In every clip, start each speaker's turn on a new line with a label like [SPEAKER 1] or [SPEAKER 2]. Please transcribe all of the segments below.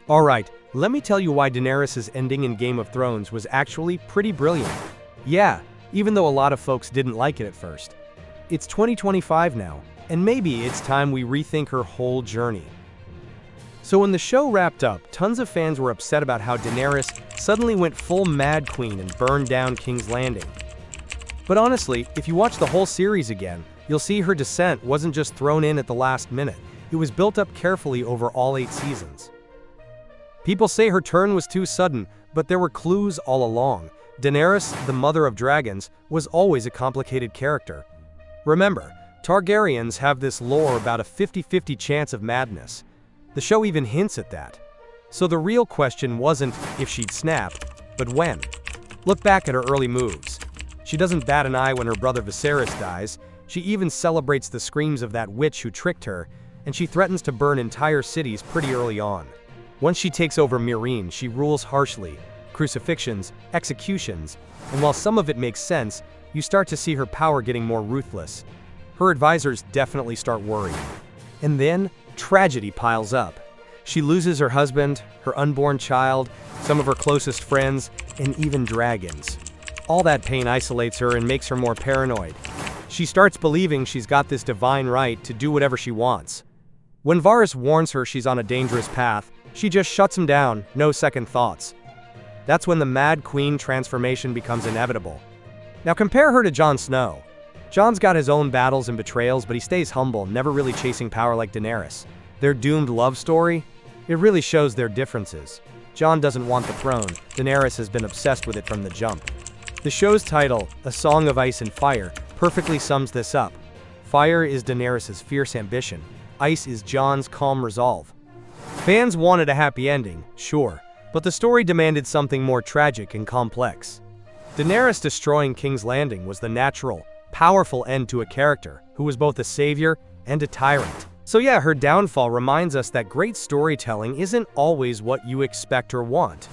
[SPEAKER 1] Alright, let me tell you why Daenerys' ending in Game of Thrones was actually pretty brilliant. Yeah, even though a lot of folks didn't like it at first. It's 2025 now, and maybe it's time we rethink her whole journey. So when the show wrapped up, tons of fans were upset about how Daenerys suddenly went full Mad Queen and burned down King's Landing. But honestly, if you watch the whole series again, you'll see her descent wasn't just thrown in at the last minute. It was built up carefully over all 8 seasons. People say her turn was too sudden, but there were clues all along. Daenerys, the mother of dragons, was always a complicated character. Remember, Targaryens have this lore about a 50-50 chance of madness. The show even hints at that. So the real question wasn't if she'd snap, but when. Look back at her early moves. She doesn't bat an eye when her brother Viserys dies. She even celebrates the screams of that witch who tricked her, and she threatens to burn entire cities pretty early on. Once she takes over Meereen, she rules harshly. Crucifixions, executions, and while some of it makes sense, you start to see her power getting more ruthless. Her advisors definitely start worrying. And then, tragedy piles up. She loses her husband, her unborn child, some of her closest friends, and even dragons. All that pain isolates her and makes her more paranoid. She starts believing she's got this divine right to do whatever she wants. When Varys warns her she's on a dangerous path, she just shuts him down, no second thoughts. That's when the Mad Queen transformation becomes inevitable. Now compare her to Jon Snow. Jon's got his own battles and betrayals, but he stays humble, never really chasing power like Daenerys. Their doomed love story? It really shows their differences. Jon doesn't want the throne. Daenerys has been obsessed with it from the jump. The show's title, A Song of Ice and Fire, perfectly sums this up. Fire is Daenerys' fierce ambition. Ice is Jon's calm resolve. Fans wanted a happy ending, sure, but the story demanded something more tragic and complex. Daenerys destroying King's Landing was the natural, powerful end to a character who was both a savior and a tyrant. So yeah, her downfall reminds us that great storytelling isn't always what you expect or want.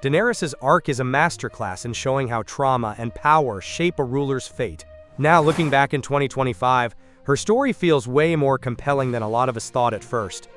[SPEAKER 1] Daenerys' arc is a masterclass in showing how trauma and power shape a ruler's fate. Now, looking back in 2025, her story feels way more compelling than a lot of us thought at first.